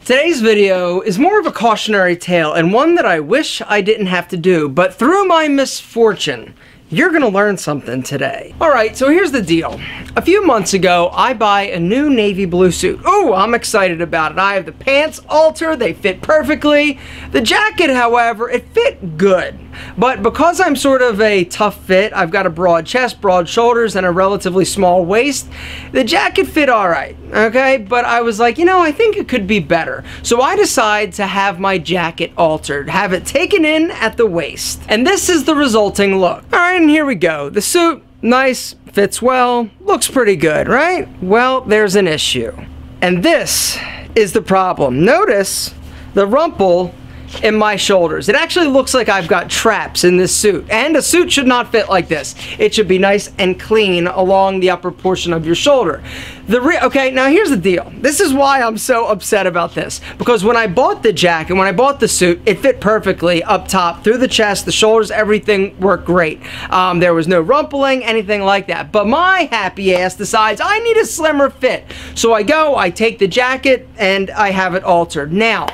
Today's video is more of a cautionary tale and one that I wish I didn't have to do, but through my misfortune, you're gonna learn something today. Alright, so here's the deal. A few months ago, I buy a new navy blue suit. Ooh, I'm excited about it. I have the pants altered, they fit perfectly. The jacket, however, it fit good. But because I'm sort of a tough fit, I've got a broad chest, broad shoulders, and a relatively small waist, the jacket fit alright, okay? But I was like, you know, I think it could be better. So I decide to have my jacket altered, have it taken in at the waist. And this is the resulting look. Alright, and here we go. The suit, nice, fits well, looks pretty good, right? Well, there's an issue. And this is the problem. Notice the rumple in my shoulders. It actually looks like I've got traps in this suit, and a suit should not fit like this. It should be nice and clean along the upper portion of your shoulder. Okay, now here's the deal. This is why I'm so upset about this, because when I bought the jacket, when I bought the suit, it fit perfectly up top, through the chest, the shoulders, everything worked great. There was no rumpling, anything like that. But my happy ass decides I need a slimmer fit. So I take the jacket, and I have it altered. Now,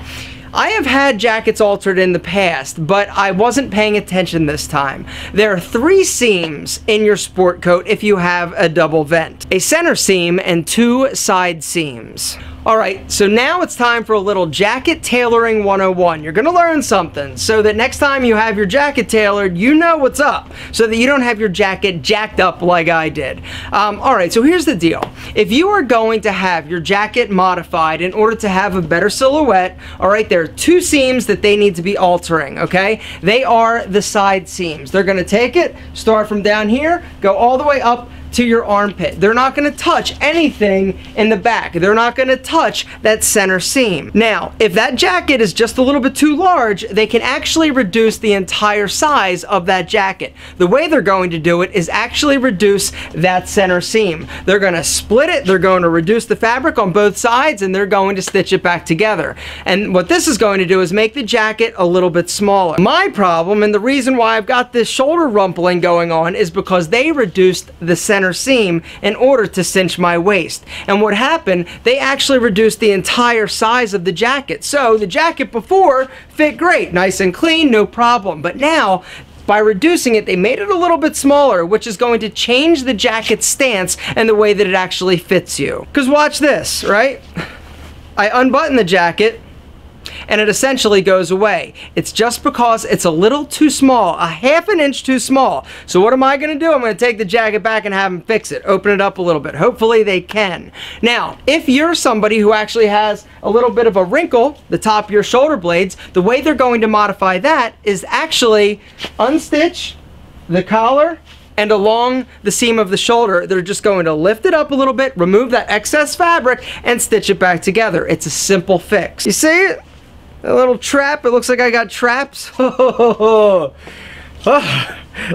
I have had jackets altered in the past, but I wasn't paying attention this time. There are 3 seams in your sport coat if you have a double vent. A center seam and 2 side seams. Alright, so now it's time for a little jacket tailoring 101. You're gonna learn something so that next time you have your jacket tailored, you know what's up, so that you don't have your jacket jacked up like I did. Alright, so here's the deal. If you are going to have your jacket modified in order to have a better silhouette, alright, there are 2 seams that they need to be altering, okay? They are the side seams. They're gonna take it, start from down here, go all the way up to your armpit. They're not going to touch anything in the back. They're not going to touch that center seam. Now, if that jacket is just a little bit too large, they can actually reduce the entire size of that jacket. The way they're going to do it is actually reduce that center seam. They're going to split it, they're going to reduce the fabric on both sides, and they're going to stitch it back together. And what this is going to do is make the jacket a little bit smaller. My problem, and the reason why I've got this shoulder rumpling going on, is because they reduced the center seam in order to cinch my waist. And what happened, they actually reduced the entire size of the jacket. So the jacket before fit great, nice and clean, no problem. But now, by reducing it, they made it a little bit smaller, which is going to change the jacket's stance and the way that it actually fits you. Because watch this, right? I unbutton the jacket, and it essentially goes away. It's just because it's a little too small, a ½ an inch too small. So what am I going to do? I'm going to take the jacket back and have them fix it, open it up a little bit. Hopefully they can. Now, if you're somebody who actually has a little bit of a wrinkle, the top of your shoulder blades, the way they're going to modify that is actually unstitch the collar, and along the seam of the shoulder, they're just going to lift it up a little bit, remove that excess fabric, and stitch it back together. It's a simple fix. You see it? A little trap. It looks like I got traps. Let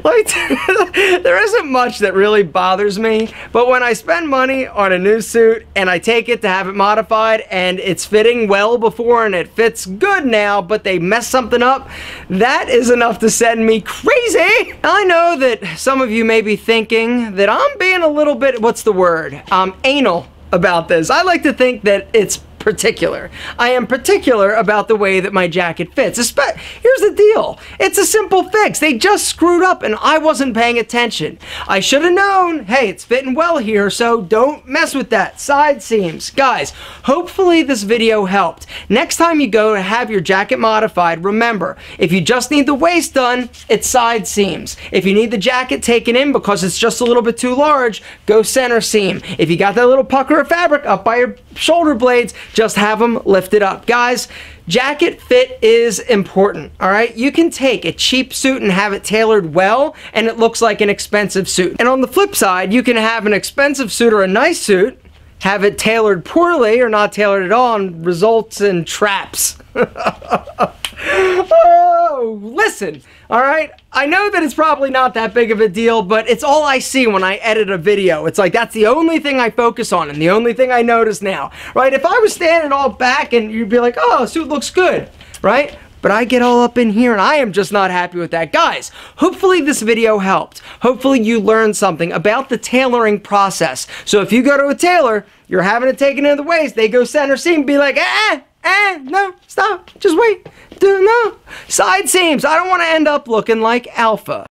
me tell you, there isn't much that really bothers me, but when I spend money on a new suit and I take it to have it modified and it's fitting well before and it fits good now, but they mess something up, that is enough to send me crazy. I know that some of you may be thinking that I'm being a little bit, what's the word? Anal about this. I like to think that it's particular. I am particular about the way that my jacket fits. Here's the deal. It's a simple fix. They just screwed up and I wasn't paying attention. I should have known, hey, it's fitting well here, so don't mess with that. Side seams. Guys, hopefully this video helped. Next time you go to have your jacket modified, remember, if you just need the waist done, it's side seams. If you need the jacket taken in because it's just a little bit too large, go center seam. If you got that little pucker of fabric up by your shoulder blades, just have them lifted up. Guys, jacket fit is important, all right? You can take a cheap suit and have it tailored well, and it looks like an expensive suit. And on the flip side, you can have an expensive suit or a nice suit, have it tailored poorly or not tailored at all, and results in traps. Oh, listen, all right? I know that it's probably not that big of a deal, but it's all I see when I edit a video. It's like that's the only thing I focus on and the only thing I notice now, right? If I was standing all back and you'd be like, oh, suit looks good, right? But I get all up in here and I am just not happy with that. Guys, hopefully this video helped. Hopefully you learned something about the tailoring process. So if you go to a tailor, you're having it taken in the waist, they go center seam, be like, No, stop, just wait. No, side seams. I don't want to end up looking like Alpha.